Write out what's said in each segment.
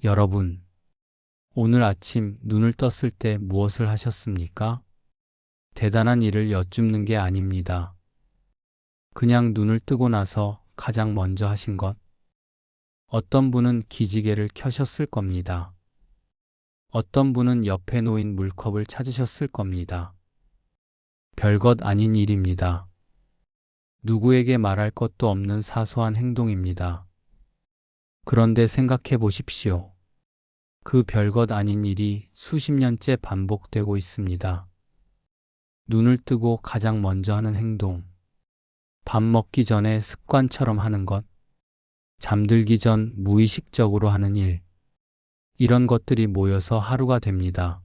여러분, 오늘 아침 눈을 떴을 때 무엇을 하셨습니까? 대단한 일을 여쭙는 게 아닙니다. 그냥 눈을 뜨고 나서 가장 먼저 하신 것. 어떤 분은 기지개를 켜셨을 겁니다. 어떤 분은 옆에 놓인 물컵을 찾으셨을 겁니다. 별것 아닌 일입니다. 누구에게 말할 것도 없는 사소한 행동입니다. 그런데 생각해 보십시오. 그 별것 아닌 일이 수십 년째 반복되고 있습니다. 눈을 뜨고 가장 먼저 하는 행동, 밥 먹기 전에 습관처럼 하는 것, 잠들기 전 무의식적으로 하는 일, 이런 것들이 모여서 하루가 됩니다.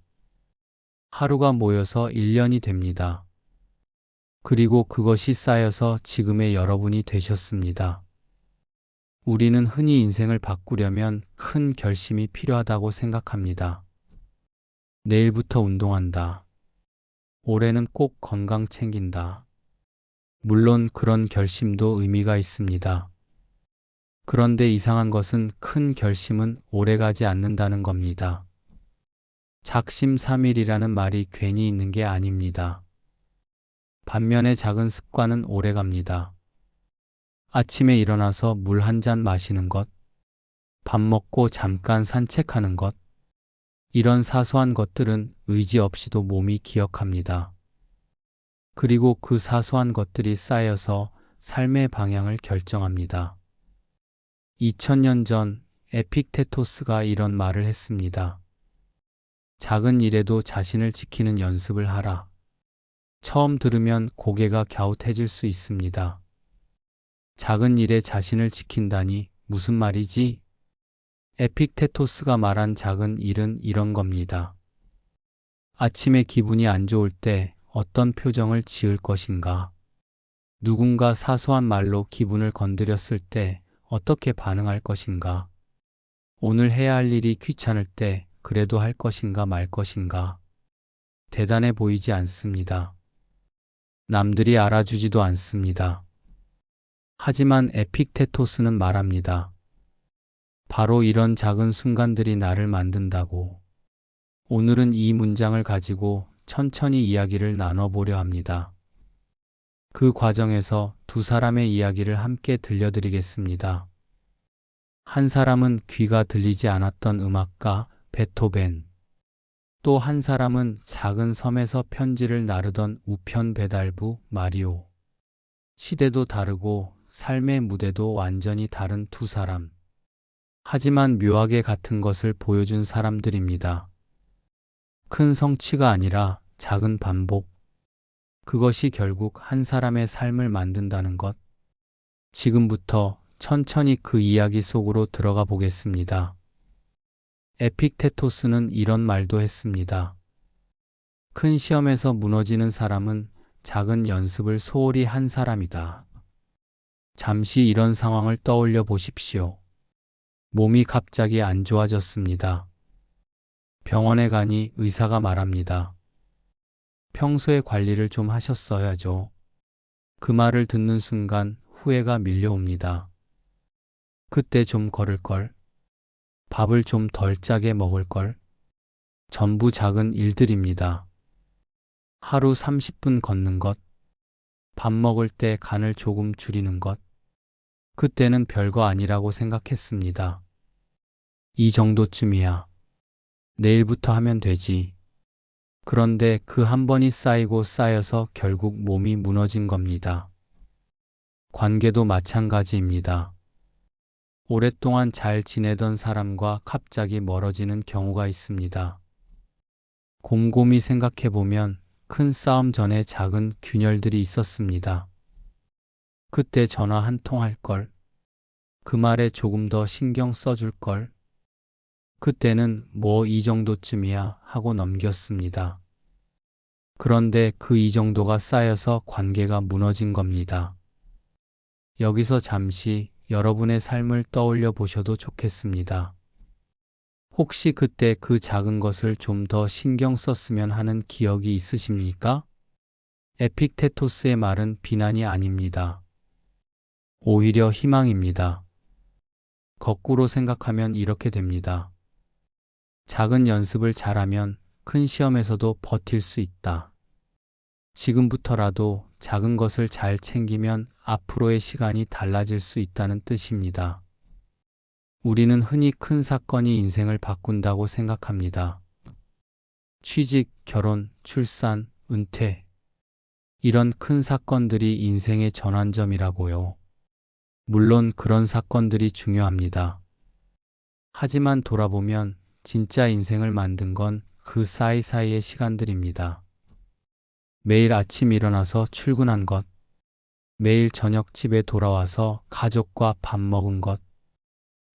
하루가 모여서 1년이 됩니다. 그리고 그것이 쌓여서 지금의 여러분이 되셨습니다. 우리는 흔히 인생을 바꾸려면 큰 결심이 필요하다고 생각합니다. 내일부터 운동한다. 올해는 꼭 건강 챙긴다. 물론 그런 결심도 의미가 있습니다. 그런데 이상한 것은 큰 결심은 오래가지 않는다는 겁니다. 작심삼일이라는 말이 괜히 있는 게 아닙니다. 반면에 작은 습관은 오래갑니다. 아침에 일어나서 물 한 잔 마시는 것, 밥 먹고 잠깐 산책하는 것, 이런 사소한 것들은 의지 없이도 몸이 기억합니다. 그리고 그 사소한 것들이 쌓여서 삶의 방향을 결정합니다. 2000년 전 에픽테토스가 이런 말을 했습니다. 작은 일에도 자신을 지키는 연습을 하라. 처음 들으면 고개가 갸웃해질 수 있습니다. 작은 일에 자신을 지킨다니 무슨 말이지? 에픽테토스가 말한 작은 일은 이런 겁니다. 아침에 기분이 안 좋을 때 어떤 표정을 지을 것인가? 누군가 사소한 말로 기분을 건드렸을 때 어떻게 반응할 것인가? 오늘 해야 할 일이 귀찮을 때 그래도 할 것인가 말 것인가? 대단해 보이지 않습니다. 남들이 알아주지도 않습니다. 하지만 에픽테토스는 말합니다. 바로 이런 작은 순간들이 나를 만든다고. 오늘은 이 문장을 가지고 천천히 이야기를 나눠보려 합니다. 그 과정에서 두 사람의 이야기를 함께 들려드리겠습니다. 한 사람은 귀가 들리지 않았던 음악가 베토벤, 또 한 사람은 작은 섬에서 편지를 나르던 우편 배달부 마리오. 시대도 다르고 삶의 무대도 완전히 다른 두 사람. 하지만 묘하게 같은 것을 보여준 사람들입니다. 큰 성취가 아니라 작은 반복. 그것이 결국 한 사람의 삶을 만든다는 것. 지금부터 천천히 그 이야기 속으로 들어가 보겠습니다. 에픽테토스는 이런 말도 했습니다. 큰 시험에서 무너지는 사람은 작은 연습을 소홀히 한 사람이다. 잠시 이런 상황을 떠올려 보십시오. 몸이 갑자기 안 좋아졌습니다. 병원에 가니 의사가 말합니다. 평소에 관리를 좀 하셨어야죠. 그 말을 듣는 순간 후회가 밀려옵니다. 그때 좀 걸을걸. 밥을 좀 덜 짜게 먹을걸. 전부 작은 일들입니다. 하루 30분 걷는 것. 밥 먹을 때 간을 조금 줄이는 것. 그때는 별거 아니라고 생각했습니다. 이 정도쯤이야. 내일부터 하면 되지. 그런데 그 한 번이 쌓이고 쌓여서 결국 몸이 무너진 겁니다. 관계도 마찬가지입니다. 오랫동안 잘 지내던 사람과 갑자기 멀어지는 경우가 있습니다. 곰곰이 생각해보면 큰 싸움 전에 작은 균열들이 있었습니다. 그때 전화 한 통 할 걸. 그 말에 조금 더 신경 써줄 걸. 그때는 뭐 이 정도쯤이야 하고 넘겼습니다. 그런데 그 이 정도가 쌓여서 관계가 무너진 겁니다. 여기서 잠시 여러분의 삶을 떠올려 보셔도 좋겠습니다. 혹시 그때 그 작은 것을 좀 더 신경 썼으면 하는 기억이 있으십니까? 에픽테토스의 말은 비난이 아닙니다. 오히려 희망입니다. 거꾸로 생각하면 이렇게 됩니다. 작은 연습을 잘하면 큰 시험에서도 버틸 수 있다. 지금부터라도 작은 것을 잘 챙기면 앞으로의 시간이 달라질 수 있다는 뜻입니다. 우리는 흔히 큰 사건이 인생을 바꾼다고 생각합니다. 취직, 결혼, 출산, 은퇴. 이런 큰 사건들이 인생의 전환점이라고요. 물론 그런 사건들이 중요합니다. 하지만 돌아보면 진짜 인생을 만든 건 그 사이사이의 시간들입니다. 매일 아침 일어나서 출근한 것, 매일 저녁 집에 돌아와서 가족과 밥 먹은 것,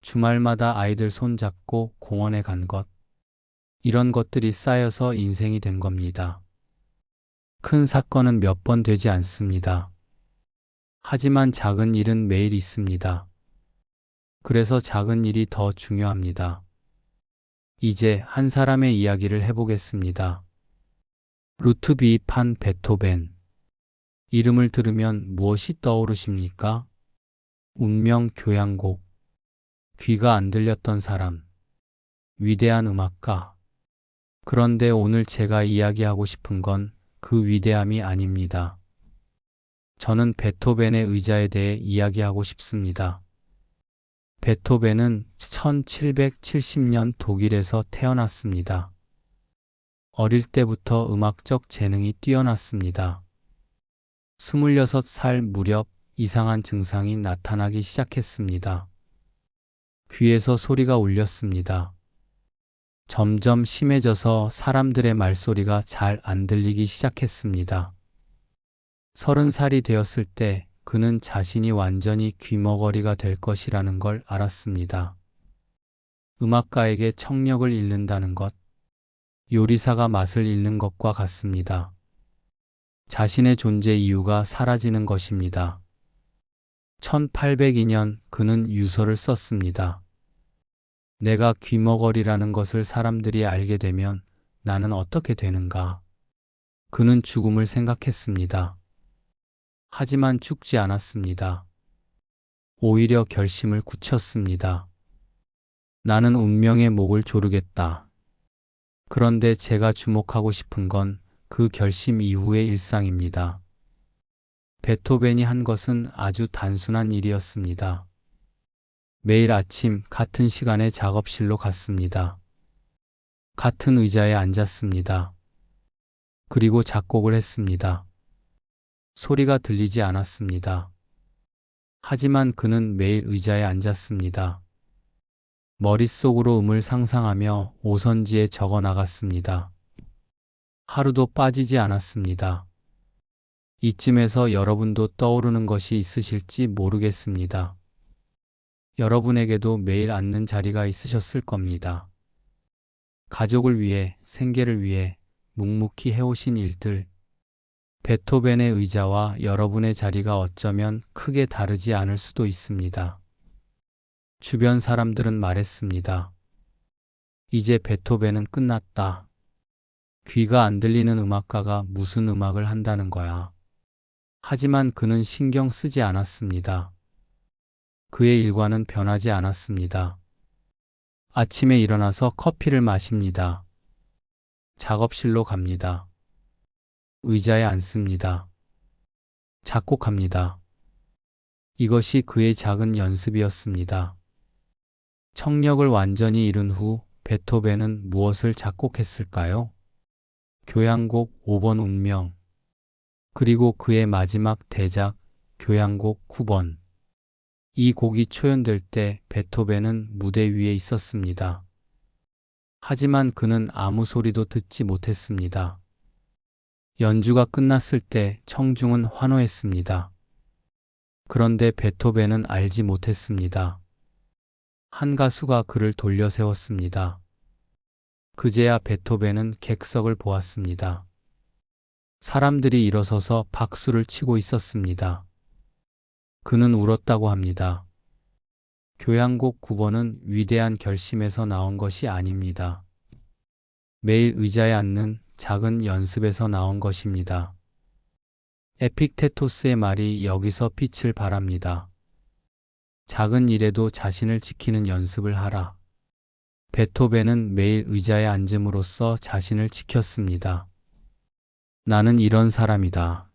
주말마다 아이들 손잡고 공원에 간 것, 이런 것들이 쌓여서 인생이 된 겁니다. 큰 사건은 몇 번 되지 않습니다. 하지만 작은 일은 매일 있습니다. 그래서 작은 일이 더 중요합니다. 이제 한 사람의 이야기를 해보겠습니다. 루트비 판 베토벤. 이름을 들으면 무엇이 떠오르십니까? 운명 교향곡. 귀가 안 들렸던 사람. 위대한 음악가. 그런데 오늘 제가 이야기하고 싶은 건 그 위대함이 아닙니다. 저는 베토벤의 의자에 대해 이야기하고 싶습니다. 베토벤은 1770년 독일에서 태어났습니다. 어릴 때부터 음악적 재능이 뛰어났습니다. 26살 무렵 이상한 증상이 나타나기 시작했습니다. 귀에서 소리가 울렸습니다. 점점 심해져서 사람들의 말소리가 잘 안 들리기 시작했습니다. 30살이 되었을 때 그는 자신이 완전히 귀머거리가 될 것이라는 걸 알았습니다. 음악가에게 청력을 잃는다는 것, 요리사가 맛을 잃는 것과 같습니다. 자신의 존재 이유가 사라지는 것입니다. 1802년 그는 유서를 썼습니다. 내가 귀머거리라는 것을 사람들이 알게 되면 나는 어떻게 되는가? 그는 죽음을 생각했습니다. 하지만 죽지 않았습니다. 오히려 결심을 굳혔습니다. 나는 운명의 목을 조르겠다. 그런데 제가 주목하고 싶은 건 그 결심 이후의 일상입니다. 베토벤이 한 것은 아주 단순한 일이었습니다. 매일 아침 같은 시간에 작업실로 갔습니다. 같은 의자에 앉았습니다. 그리고 작곡을 했습니다. 소리가 들리지 않았습니다. 하지만 그는 매일 의자에 앉았습니다. 머릿속으로 음을 상상하며 오선지에 적어 나갔습니다. 하루도 빠지지 않았습니다. 이쯤에서 여러분도 떠오르는 것이 있으실지 모르겠습니다. 여러분에게도 매일 앉는 자리가 있으셨을 겁니다. 가족을 위해, 생계를 위해 묵묵히 해오신 일들. 베토벤의 의자와 여러분의 자리가 어쩌면 크게 다르지 않을 수도 있습니다. 주변 사람들은 말했습니다. 이제 베토벤은 끝났다. 귀가 안 들리는 음악가가 무슨 음악을 한다는 거야. 하지만 그는 신경 쓰지 않았습니다. 그의 일과는 변하지 않았습니다. 아침에 일어나서 커피를 마십니다. 작업실로 갑니다. 의자에 앉습니다. 작곡합니다. 이것이 그의 작은 연습이었습니다. 청력을 완전히 잃은 후 베토벤은 무엇을 작곡했을까요? 교향곡 5번 운명, 그리고 그의 마지막 대작 교향곡 9번. 이 곡이 초연될 때 베토벤은 무대 위에 있었습니다. 하지만 그는 아무 소리도 듣지 못했습니다. 연주가 끝났을 때 청중은 환호했습니다. 그런데 베토벤은 알지 못했습니다. 한 가수가 그를 돌려 세웠습니다. 그제야 베토벤은 객석을 보았습니다. 사람들이 일어서서 박수를 치고 있었습니다. 그는 울었다고 합니다. 교향곡 9번은 위대한 결심에서 나온 것이 아닙니다. 매일 의자에 앉는 작은 연습에서 나온 것입니다. 에픽테토스의 말이 여기서 빛을 발합니다. 작은 일에도 자신을 지키는 연습을 하라. 베토벤은 매일 의자에 앉음으로써 자신을 지켰습니다. 나는 이런 사람이다.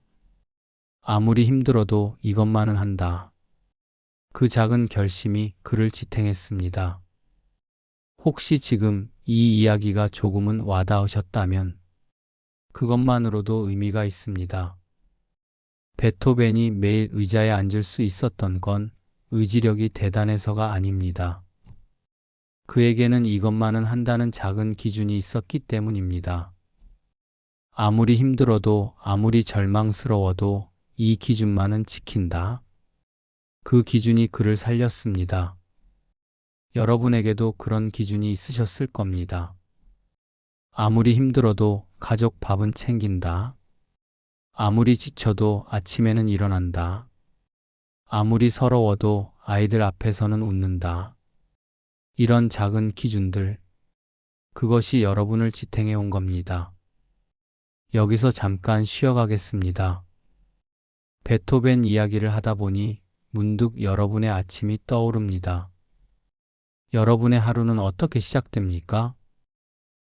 아무리 힘들어도 이것만은 한다. 그 작은 결심이 그를 지탱했습니다. 혹시 지금 이 이야기가 조금은 와닿으셨다면 그것만으로도 의미가 있습니다. 베토벤이 매일 의자에 앉을 수 있었던 건 의지력이 대단해서가 아닙니다. 그에게는 이것만은 한다는 작은 기준이 있었기 때문입니다. 아무리 힘들어도 아무리 절망스러워도 이 기준만은 지킨다. 그 기준이 그를 살렸습니다. 여러분에게도 그런 기준이 있으셨을 겁니다. 아무리 힘들어도 가족 밥은 챙긴다. 아무리 지쳐도 아침에는 일어난다. 아무리 서러워도 아이들 앞에서는 웃는다. 이런 작은 기준들, 그것이 여러분을 지탱해 온 겁니다. 여기서 잠깐 쉬어가겠습니다. 베토벤 이야기를 하다 보니 문득 여러분의 아침이 떠오릅니다. 여러분의 하루는 어떻게 시작됩니까?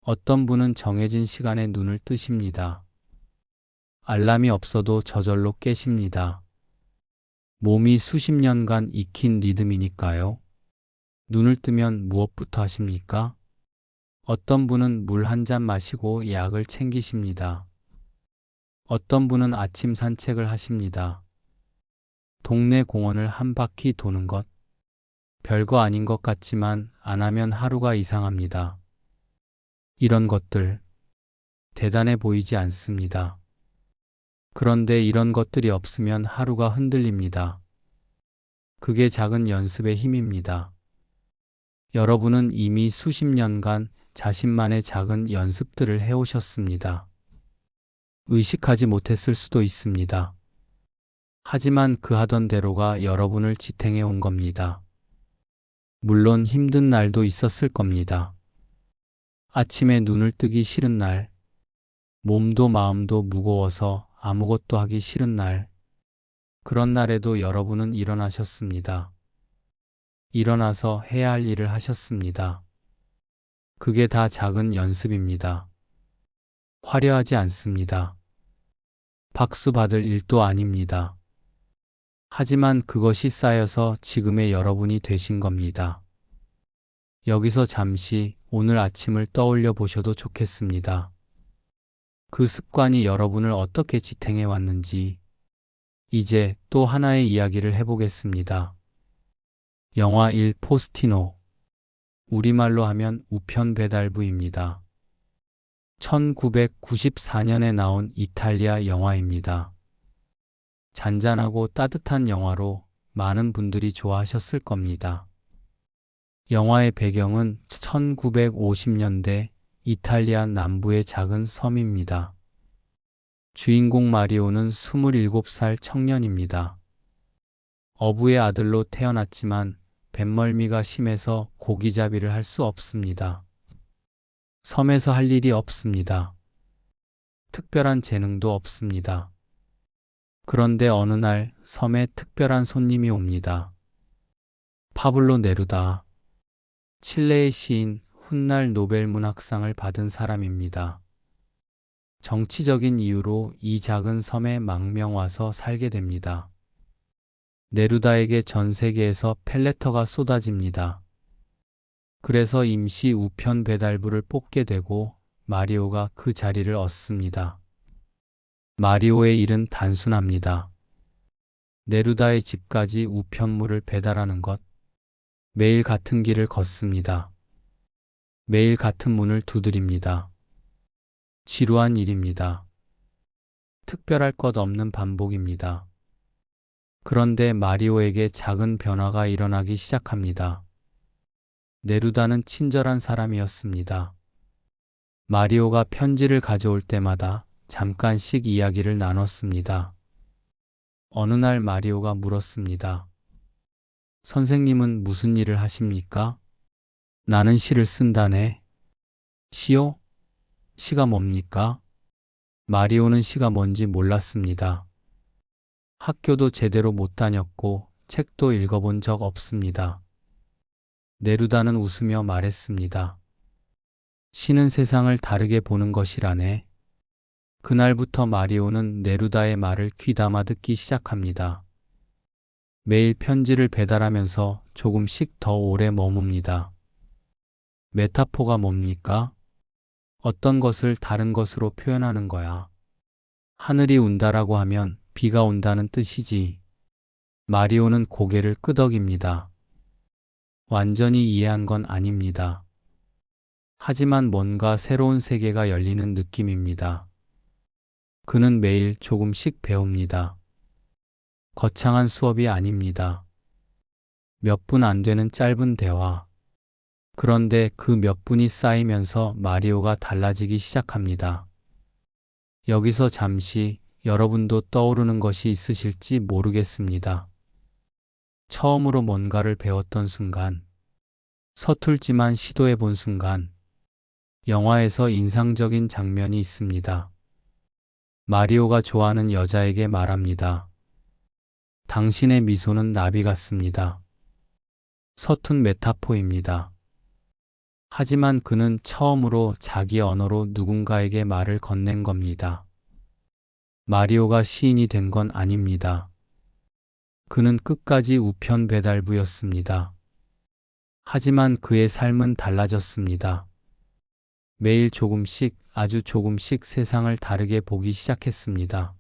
어떤 분은 정해진 시간에 눈을 뜨십니다. 알람이 없어도 저절로 깨십니다. 몸이 수십 년간 익힌 리듬이니까요. 눈을 뜨면 무엇부터 하십니까? 어떤 분은 물 한 잔 마시고 약을 챙기십니다. 어떤 분은 아침 산책을 하십니다. 동네 공원을 한 바퀴 도는 것. 별거 아닌 것 같지만 안 하면 하루가 이상합니다. 이런 것들 대단해 보이지 않습니다. 그런데 이런 것들이 없으면 하루가 흔들립니다. 그게 작은 연습의 힘입니다. 여러분은 이미 수십 년간 자신만의 작은 연습들을 해오셨습니다. 의식하지 못했을 수도 있습니다. 하지만 그 하던 대로가 여러분을 지탱해 온 겁니다. 물론 힘든 날도 있었을 겁니다. 아침에 눈을 뜨기 싫은 날, 몸도 마음도 무거워서 아무것도 하기 싫은 날, 그런 날에도 여러분은 일어나셨습니다. 일어나서 해야 할 일을 하셨습니다. 그게 다 작은 연습입니다. 화려하지 않습니다. 박수 받을 일도 아닙니다. 하지만 그것이 쌓여서 지금의 여러분이 되신 겁니다. 여기서 잠시 오늘 아침을 떠올려 보셔도 좋겠습니다. 그 습관이 여러분을 어떻게 지탱해 왔는지 이제 또 하나의 이야기를 해보겠습니다. 영화 일 포스티노, 우리말로 하면 우편 배달부입니다. 1994년에 나온 이탈리아 영화입니다. 잔잔하고 따뜻한 영화로 많은 분들이 좋아하셨을 겁니다. 영화의 배경은 1950년대 이탈리아 남부의 작은 섬입니다. 주인공 마리오는 27살 청년입니다. 어부의 아들로 태어났지만 뱃멀미가 심해서 고기잡이를 할 수 없습니다. 섬에서 할 일이 없습니다. 특별한 재능도 없습니다. 그런데 어느 날 섬에 특별한 손님이 옵니다. 파블로 네루다, 칠레의 시인, 훗날 노벨 문학상을 받은 사람입니다. 정치적인 이유로 이 작은 섬에 망명 와서 살게 됩니다. 네루다에게 전 세계에서 펠레터가 쏟아집니다. 그래서 임시 우편 배달부를 뽑게 되고 마리오가 그 자리를 얻습니다. 마리오의 일은 단순합니다. 네루다의 집까지 우편물을 배달하는 것. 매일 같은 길을 걷습니다. 매일 같은 문을 두드립니다. 지루한 일입니다. 특별할 것 없는 반복입니다. 그런데 마리오에게 작은 변화가 일어나기 시작합니다. 네루다는 친절한 사람이었습니다. 마리오가 편지를 가져올 때마다 잠깐씩 이야기를 나눴습니다. 어느 날 마리오가 물었습니다. 선생님은 무슨 일을 하십니까? 나는 시를 쓴다네. 시요? 시가 뭡니까? 마리오는 시가 뭔지 몰랐습니다. 학교도 제대로 못 다녔고 책도 읽어본 적 없습니다. 네루다는 웃으며 말했습니다. 신은 세상을 다르게 보는 것이라네. 그날부터 마리오는 네루다의 말을 귀담아 듣기 시작합니다. 매일 편지를 배달하면서 조금씩 더 오래 머뭅니다. 메타포가 뭡니까? 어떤 것을 다른 것으로 표현하는 거야. 하늘이 운다라고 하면 비가 온다는 뜻이지. 마리오는 고개를 끄덕입니다. 완전히 이해한 건 아닙니다. 하지만 뭔가 새로운 세계가 열리는 느낌입니다. 그는 매일 조금씩 배웁니다. 거창한 수업이 아닙니다. 몇 분 안 되는 짧은 대화. 그런데 그 몇 분이 쌓이면서 마리오가 달라지기 시작합니다. 여기서 잠시 여러분도 떠오르는 것이 있으실지 모르겠습니다. 처음으로 뭔가를 배웠던 순간, 서툴지만 시도해 본 순간, 영화에서 인상적인 장면이 있습니다. 마리오가 좋아하는 여자에게 말합니다. 당신의 미소는 나비 같습니다. 서툰 메타포입니다. 하지만 그는 처음으로 자기 언어로 누군가에게 말을 건넨 겁니다. 마리오가 시인이 된 건 아닙니다. 그는 끝까지 우편 배달부였습니다. 하지만 그의 삶은 달라졌습니다. 매일 조금씩, 아주 조금씩 세상을 다르게 보기 시작했습니다.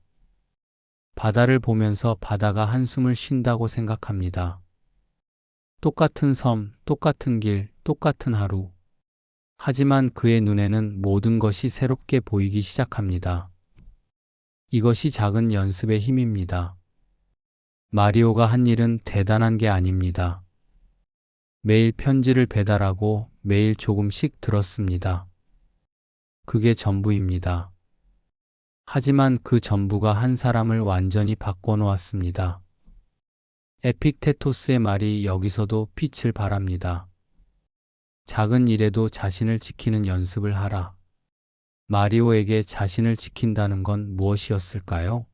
바다를 보면서 바다가 한숨을 쉰다고 생각합니다. 똑같은 섬, 똑같은 길, 똑같은 하루. 하지만 그의 눈에는 모든 것이 새롭게 보이기 시작합니다. 이것이 작은 연습의 힘입니다. 마리오가 한 일은 대단한 게 아닙니다. 매일 편지를 배달하고 매일 조금씩 들었습니다. 그게 전부입니다. 하지만 그 전부가 한 사람을 완전히 바꿔놓았습니다. 에픽테토스의 말이 여기서도 빛을 발합니다. 작은 일에도 자신을 지키는 연습을 하라. 마리오에게 자신을 지킨다는 건 무엇이었을까요?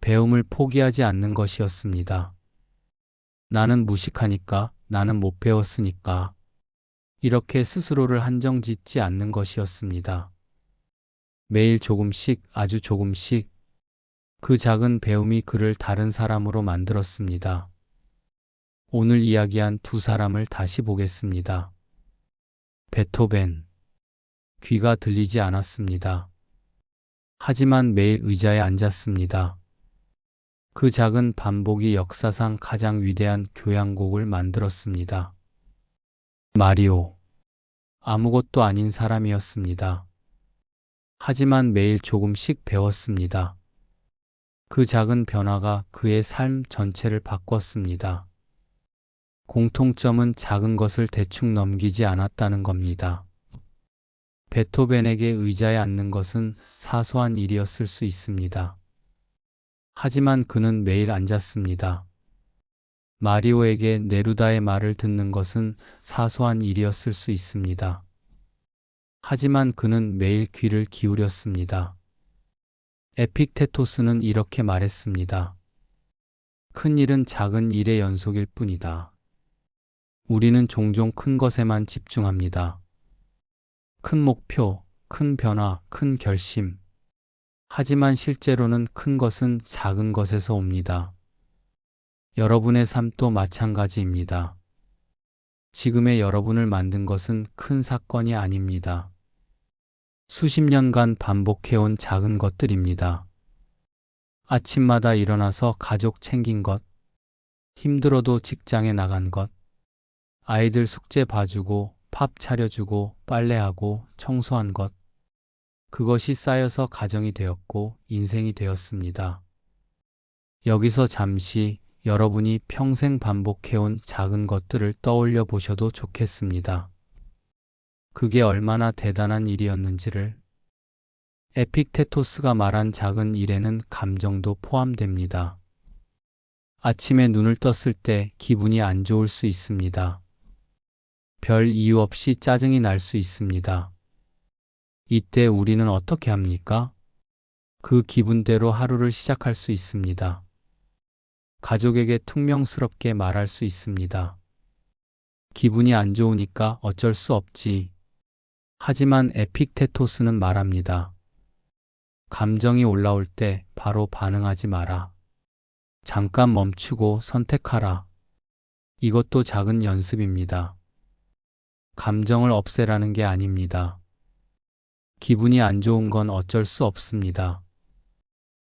배움을 포기하지 않는 것이었습니다. 나는 무식하니까, 나는 못 배웠으니까. 이렇게 스스로를 한정짓지 않는 것이었습니다. 매일 조금씩, 아주 조금씩 그 작은 배움이 그를 다른 사람으로 만들었습니다. 오늘 이야기한 두 사람을 다시 보겠습니다. 베토벤. 귀가 들리지 않았습니다. 하지만 매일 의자에 앉았습니다. 그 작은 반복이 역사상 가장 위대한 교향곡을 만들었습니다. 마리오. 아무것도 아닌 사람이었습니다. 하지만 매일 조금씩 배웠습니다. 그 작은 변화가 그의 삶 전체를 바꿨습니다. 공통점은 작은 것을 대충 넘기지 않았다는 겁니다. 베토벤에게 의자에 앉는 것은 사소한 일이었을 수 있습니다. 하지만 그는 매일 앉았습니다. 마리오에게 네루다의 말을 듣는 것은 사소한 일이었을 수 있습니다. 하지만 그는 매일 귀를 기울였습니다. 에픽테토스는 이렇게 말했습니다. 큰 일은 작은 일의 연속일 뿐이다. 우리는 종종 큰 것에만 집중합니다. 큰 목표, 큰 변화, 큰 결심. 하지만 실제로는 큰 것은 작은 것에서 옵니다. 여러분의 삶도 마찬가지입니다. 지금의 여러분을 만든 것은 큰 사건이 아닙니다. 수십 년간 반복해온 작은 것들입니다. 아침마다 일어나서 가족 챙긴 것, 힘들어도 직장에 나간 것, 아이들 숙제 봐주고 밥 차려주고 빨래하고 청소한 것, 그것이 쌓여서 가정이 되었고 인생이 되었습니다. 여기서 잠시 여러분이 평생 반복해온 작은 것들을 떠올려 보셔도 좋겠습니다. 그게 얼마나 대단한 일이었는지를. 에픽테토스가 말한 작은 일에는 감정도 포함됩니다. 아침에 눈을 떴을 때 기분이 안 좋을 수 있습니다. 별 이유 없이 짜증이 날 수 있습니다. 이때 우리는 어떻게 합니까? 그 기분대로 하루를 시작할 수 있습니다. 가족에게 퉁명스럽게 말할 수 있습니다. 기분이 안 좋으니까 어쩔 수 없지. 하지만 에픽테토스는 말합니다. 감정이 올라올 때 바로 반응하지 마라. 잠깐 멈추고 선택하라. 이것도 작은 연습입니다. 감정을 없애라는 게 아닙니다. 기분이 안 좋은 건 어쩔 수 없습니다.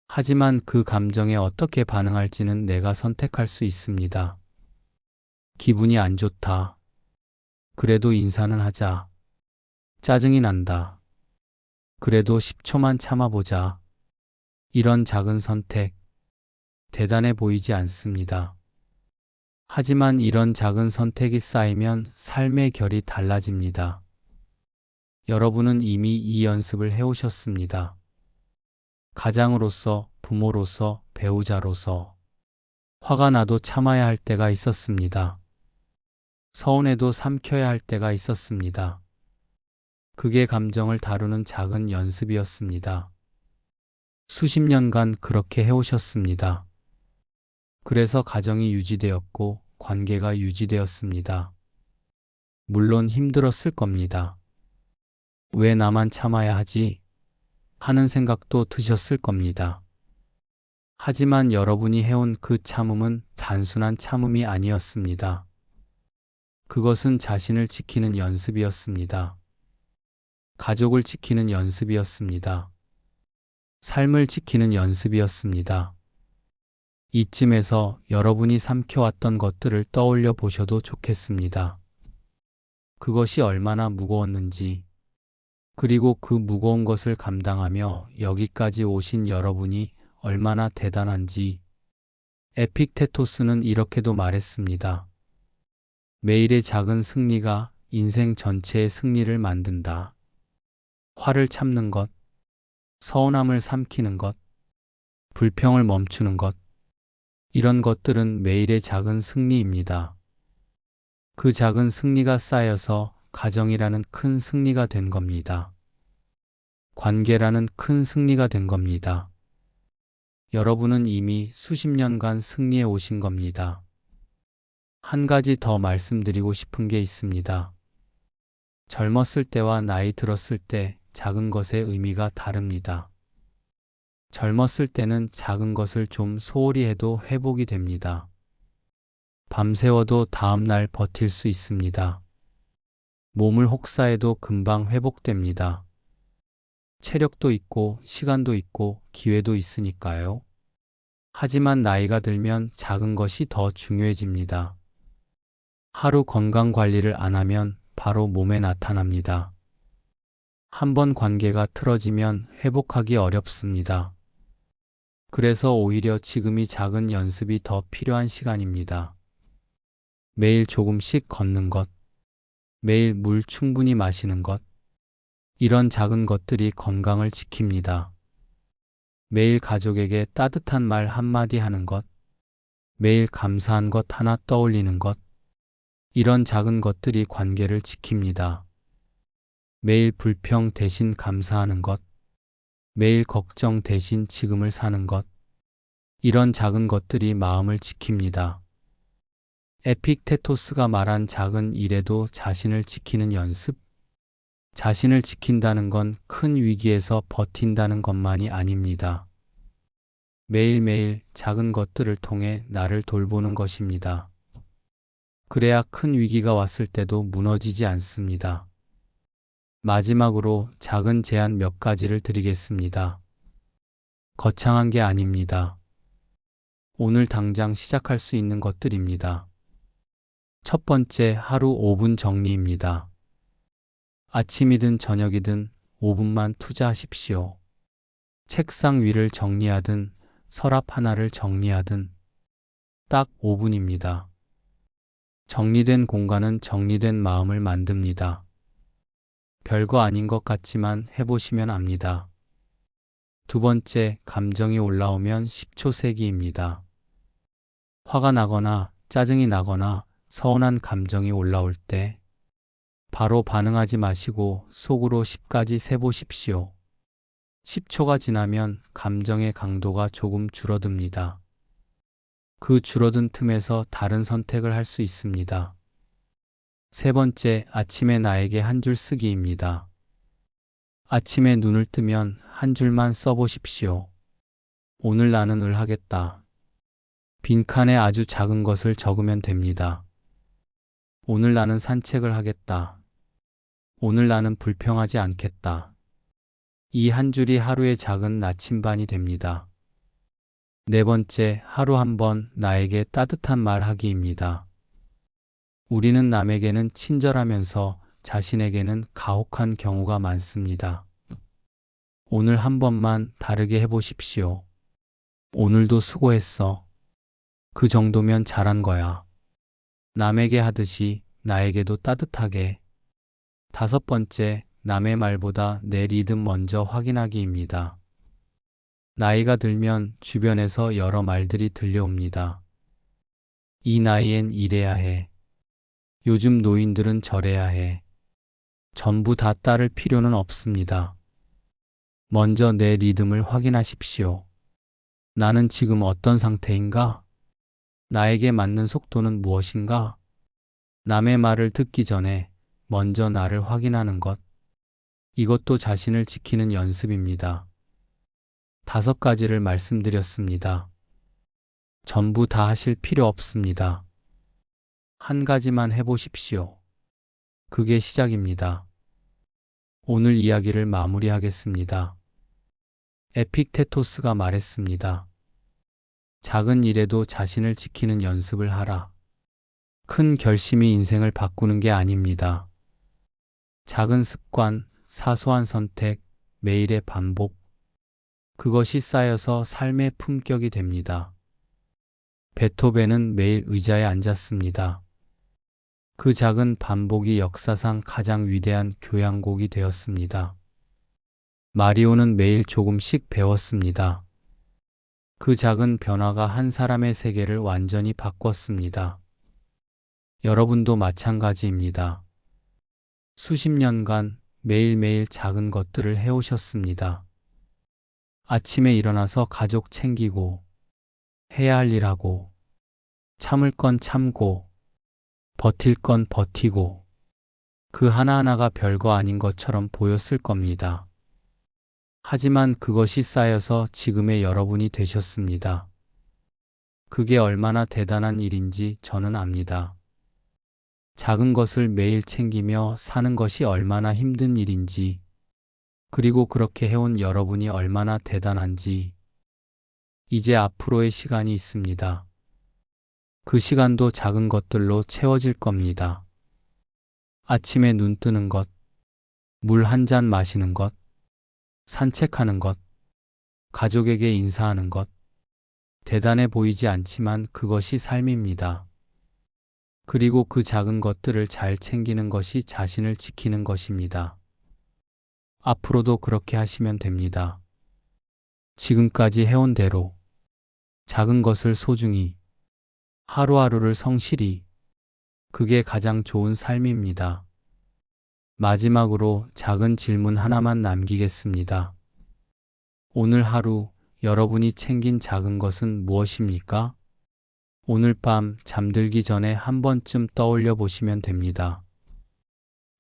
하지만 그 감정에 어떻게 반응할지는 내가 선택할 수 있습니다. 기분이 안 좋다. 그래도 인사는 하자. 짜증이 난다. 그래도 10초만 참아보자. 이런 작은 선택, 대단해 보이지 않습니다. 하지만 이런 작은 선택이 쌓이면 삶의 결이 달라집니다. 여러분은 이미 이 연습을 해오셨습니다. 가장으로서, 부모로서, 배우자로서. 화가 나도 참아야 할 때가 있었습니다. 서운해도 삼켜야 할 때가 있었습니다. 그게 감정을 다루는 작은 연습이었습니다. 수십 년간 그렇게 해오셨습니다. 그래서 가정이 유지되었고 관계가 유지되었습니다. 물론 힘들었을 겁니다. 왜 나만 참아야 하지? 하는 생각도 드셨을 겁니다. 하지만 여러분이 해온 그 참음은 단순한 참음이 아니었습니다. 그것은 자신을 지키는 연습이었습니다. 가족을 지키는 연습이었습니다. 삶을 지키는 연습이었습니다. 이쯤에서 여러분이 삼켜왔던 것들을 떠올려 보셔도 좋겠습니다. 그것이 얼마나 무거웠는지, 그리고 그 무거운 것을 감당하며 여기까지 오신 여러분이 얼마나 대단한지. 에픽테토스는 이렇게도 말했습니다. 매일의 작은 승리가 인생 전체의 승리를 만든다. 화를 참는 것, 서운함을 삼키는 것, 불평을 멈추는 것, 이런 것들은 매일의 작은 승리입니다. 그 작은 승리가 쌓여서 가정이라는 큰 승리가 된 겁니다. 관계라는 큰 승리가 된 겁니다. 여러분은 이미 수십 년간 승리해 오신 겁니다. 한 가지 더 말씀드리고 싶은 게 있습니다. 젊었을 때와 나이 들었을 때 작은 것의 의미가 다릅니다. 젊었을 때는 작은 것을 좀 소홀히 해도 회복이 됩니다. 밤새워도 다음날 버틸 수 있습니다. 몸을 혹사해도 금방 회복됩니다. 체력도 있고 시간도 있고 기회도 있으니까요. 하지만 나이가 들면 작은 것이 더 중요해집니다. 하루 건강 관리를 안 하면 바로 몸에 나타납니다. 한번 관계가 틀어지면 회복하기 어렵습니다. 그래서 오히려 지금이 작은 연습이 더 필요한 시간입니다. 매일 조금씩 걷는 것, 매일 물 충분히 마시는 것, 이런 작은 것들이 건강을 지킵니다. 매일 가족에게 따뜻한 말 한마디 하는 것, 매일 감사한 것 하나 떠올리는 것, 이런 작은 것들이 관계를 지킵니다. 매일 불평 대신 감사하는 것, 매일 걱정 대신 지금을 사는 것, 이런 작은 것들이 마음을 지킵니다. 에픽테토스가 말한 작은 일에도 자신을 지키는 연습, 자신을 지킨다는 건 큰 위기에서 버틴다는 것만이 아닙니다. 매일매일 작은 것들을 통해 나를 돌보는 것입니다. 그래야 큰 위기가 왔을 때도 무너지지 않습니다. 마지막으로 작은 제안 몇 가지를 드리겠습니다. 거창한 게 아닙니다. 오늘 당장 시작할 수 있는 것들입니다. 첫 번째, 하루 5분 정리입니다. 아침이든 저녁이든 5분만 투자하십시오. 책상 위를 정리하든 서랍 하나를 정리하든 딱 5분입니다. 정리된 공간은 정리된 마음을 만듭니다. 별거 아닌 것 같지만 해보시면 압니다. 두 번째, 감정이 올라오면 10초 세기입니다. 화가 나거나 짜증이 나거나 서운한 감정이 올라올 때 바로 반응하지 마시고 속으로 10까지 세보십시오. 10초가 지나면 감정의 강도가 조금 줄어듭니다. 그 줄어든 틈에서 다른 선택을 할 수 있습니다. 세 번째, 아침에 나에게 한 줄 쓰기입니다. 아침에 눈을 뜨면 한 줄만 써보십시오. 오늘 나는 을 하겠다. 빈칸에 아주 작은 것을 적으면 됩니다. 오늘 나는 산책을 하겠다. 오늘 나는 불평하지 않겠다. 이 한 줄이 하루의 작은 나침반이 됩니다. 네 번째, 하루 한 번 나에게 따뜻한 말 하기입니다. 우리는 남에게는 친절하면서 자신에게는 가혹한 경우가 많습니다. 오늘 한 번만 다르게 해보십시오. 오늘도 수고했어. 그 정도면 잘한 거야. 남에게 하듯이 나에게도 따뜻하게. 다섯 번째, 남의 말보다 내 리듬 먼저 확인하기입니다. 나이가 들면 주변에서 여러 말들이 들려옵니다. 이 나이엔 이래야 해. 요즘 노인들은 저래야 해. 전부 다 따를 필요는 없습니다. 먼저 내 리듬을 확인하십시오. 나는 지금 어떤 상태인가? 나에게 맞는 속도는 무엇인가? 남의 말을 듣기 전에 먼저 나를 확인하는 것. 이것도 자신을 지키는 연습입니다. 다섯 가지를 말씀드렸습니다. 전부 다 하실 필요 없습니다. 한 가지만 해보십시오. 그게 시작입니다. 오늘 이야기를 마무리하겠습니다. 에픽테토스가 말했습니다. 작은 일에도 자신을 지키는 연습을 하라. 큰 결심이 인생을 바꾸는 게 아닙니다. 작은 습관, 사소한 선택, 매일의 반복, 그것이 쌓여서 삶의 품격이 됩니다. 베토벤은 매일 의자에 앉았습니다. 그 작은 반복이 역사상 가장 위대한 교향곡이 되었습니다. 마리오는 매일 조금씩 배웠습니다. 그 작은 변화가 한 사람의 세계를 완전히 바꿨습니다. 여러분도 마찬가지입니다. 수십 년간 매일매일 작은 것들을 해오셨습니다. 아침에 일어나서 가족 챙기고, 해야 할 일 하고, 참을 건 참고, 버틸 건 버티고, 그 하나하나가 별거 아닌 것처럼 보였을 겁니다. 하지만 그것이 쌓여서 지금의 여러분이 되셨습니다. 그게 얼마나 대단한 일인지 저는 압니다. 작은 것을 매일 챙기며 사는 것이 얼마나 힘든 일인지, 그리고 그렇게 해온 여러분이 얼마나 대단한지, 이제 앞으로의 시간이 있습니다. 그 시간도 작은 것들로 채워질 겁니다. 아침에 눈 뜨는 것, 물 한 잔 마시는 것, 산책하는 것, 가족에게 인사하는 것, 대단해 보이지 않지만 그것이 삶입니다. 그리고 그 작은 것들을 잘 챙기는 것이 자신을 지키는 것입니다. 앞으로도 그렇게 하시면 됩니다. 지금까지 해온 대로 작은 것을 소중히, 하루하루를 성실히, 그게 가장 좋은 삶입니다. 마지막으로 작은 질문 하나만 남기겠습니다. 오늘 하루 여러분이 챙긴 작은 것은 무엇입니까? 오늘 밤 잠들기 전에 한 번쯤 떠올려 보시면 됩니다.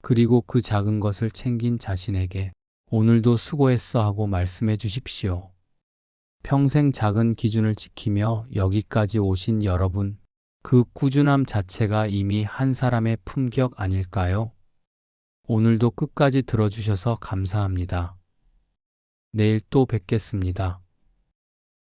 그리고 그 작은 것을 챙긴 자신에게 오늘도 수고했어 하고 말씀해 주십시오. 평생 작은 기준을 지키며 여기까지 오신 여러분, 그 꾸준함 자체가 이미 한 사람의 품격 아닐까요? 오늘도 끝까지 들어주셔서 감사합니다. 내일 또 뵙겠습니다.